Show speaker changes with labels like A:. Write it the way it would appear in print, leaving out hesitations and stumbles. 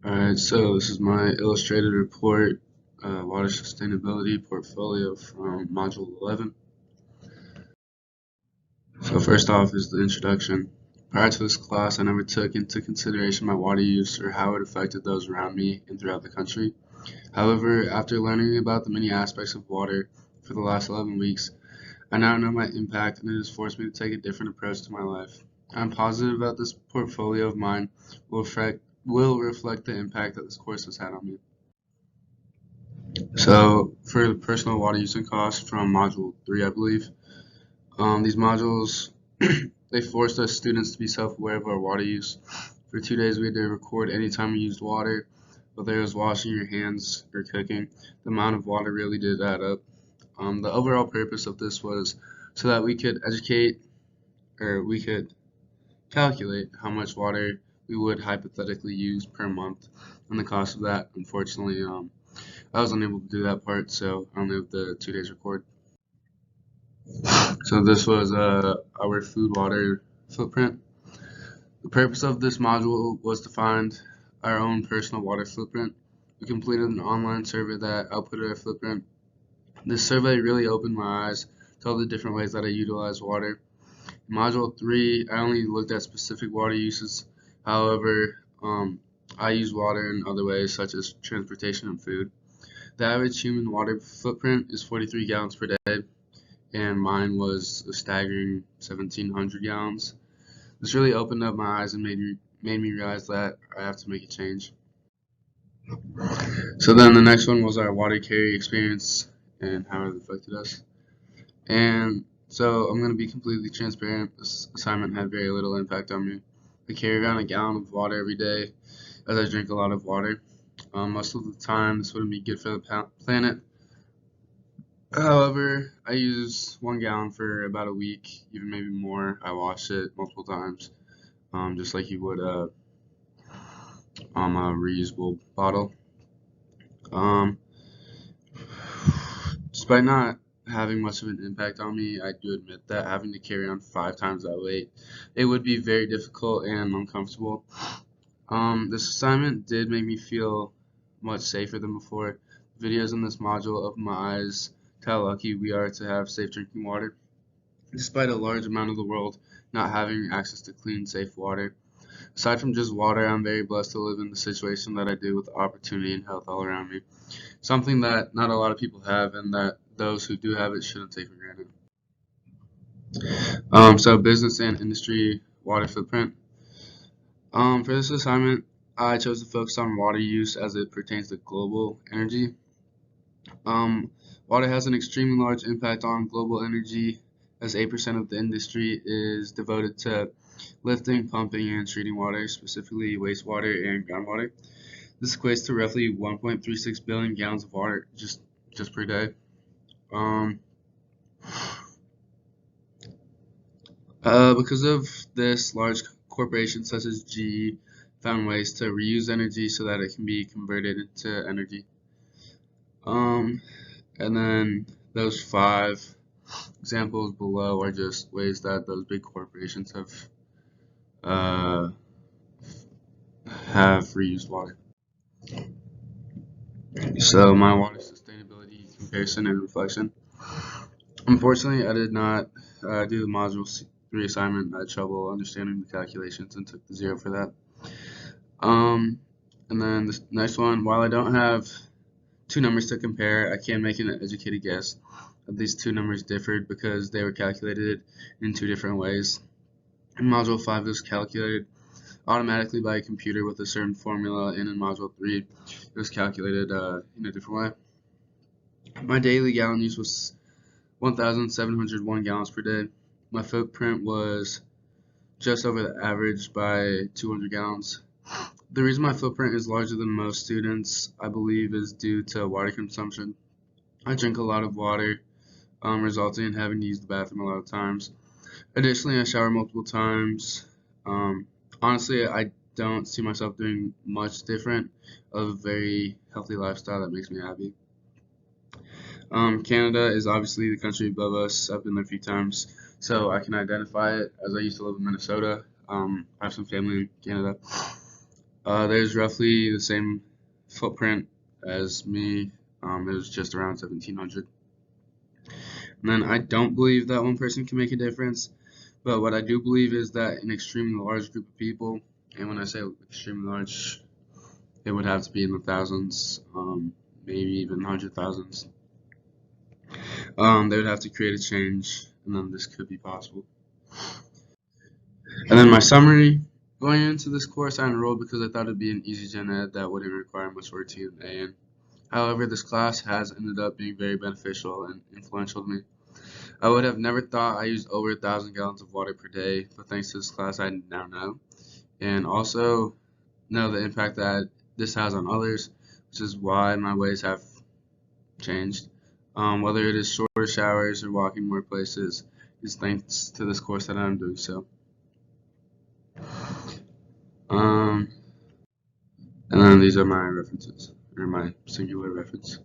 A: Alright, so this is my illustrated report, water sustainability portfolio from Module 11. So first off is the introduction. Prior to this class, I never took into consideration my water use or how it affected those around me and throughout the country. However, after learning about the many aspects of water for the last 11 weeks, I now know my impact and it has forced me to take a different approach to my life. I'm positive that this portfolio of mine will reflect the impact that this course has had on me. So for the personal water use and costs from Module 3, I believe, these modules, they forced us students to be self-aware of our water use. For 2 days, we had to record any time we used water, whether it was washing your hands or cooking. The amount of water really did add up. The overall purpose of this was so that we could educate, or we could calculate how much water we would hypothetically use per month and the cost of that. Unfortunately, I was unable to do that part, so I only have the 2 days record. So this was our food water footprint. The purpose of this module was to find our own personal water footprint. We completed an online survey that outputted our footprint. This survey really opened my eyes to all the different ways that I utilize water. In Module 3, I only looked at specific water uses. However, I use water in other ways such as transportation and food. The average human water footprint is 43 gallons per day, and mine was a staggering 1,700 gallons. This really opened up my eyes and made me realize that I have to make a change. So then the next one was our water carry experience and how it affected us. And so I'm going to be completely transparent. This assignment had very little impact on me. I carry around a gallon of water every day as I drink a lot of water. Most of the time, this wouldn't be good for the planet. However, I use 1 gallon for about a week, even maybe more. I wash it multiple times, just like you would a reusable bottle. Um, Despite not having much of an impact on me, I do admit that having to carry on 5 times that weight, it would be very difficult and uncomfortable. This assignment did make me feel much safer than before. Videos in this module opened my eyes to how lucky we are to have safe drinking water, despite a large amount of the world not having access to clean, safe water. Aside from just water, I'm very blessed to live in the situation that I do with opportunity and health all around me. Something that not a lot of people have, and that those who do have it shouldn't take for granted. So business and industry water footprint. For this assignment, I chose to focus on water use as it pertains to global energy. Um, Water has an extremely large impact on global energy, as 8% of the industry is devoted to lifting, pumping, and treating water, specifically wastewater and groundwater. This equates to roughly 1.36 billion gallons of water just per day. Um, because of this, large corporations such as GE found ways to reuse energy so that it can be converted into energy. And then those 5 examples below are just ways that those big corporations uh, have reused water. So my water sustainability comparison and reflection. Unfortunately, I did not do the Module 3 assignment. I had trouble understanding the calculations and took the 0 for that. And then this next one, while I don't have two numbers to compare, I can make an educated guess that these two numbers differed because they were calculated in 2 different ways. In Module 5, this was calculated automatically by a computer with a certain formula, and in Module 3, it was calculated in a different way. My daily gallon use was 1,701 gallons per day. My footprint was just over the average by 200 gallons. The reason my footprint is larger than most students, I believe, is due to water consumption. I drink a lot of water, resulting in having to use the bathroom a lot of times. Additionally, I shower multiple times. Um, Honestly, I don't see myself doing much different of a very healthy lifestyle that makes me happy. Canada is obviously the country above us. I've been there a few times, so I can identify it as I used to live in Minnesota. I have some family in Canada. There's roughly the same footprint as me. It was just around 1,700. And then I don't believe that one person can make a difference, but what I do believe is that an extremely large group of people, and when I say extremely large, it would have to be in the thousands, maybe even 100,000s. They would have to create a change, and then this could be possible. And then my summary, going into this course, I enrolled because I thought it'd be an easy gen ed that wouldn't require much work to get an A in. However, this class has ended up being very beneficial and influential to me. I would have never thought I used over 1,000 gallons of water per day, but thanks to this class, I now know. And also know the impact that this has on others, which is why my ways have changed. Whether it is shorter showers or walking more places, is thanks to this course that I'm doing so. And then these are my references, or my singular reference.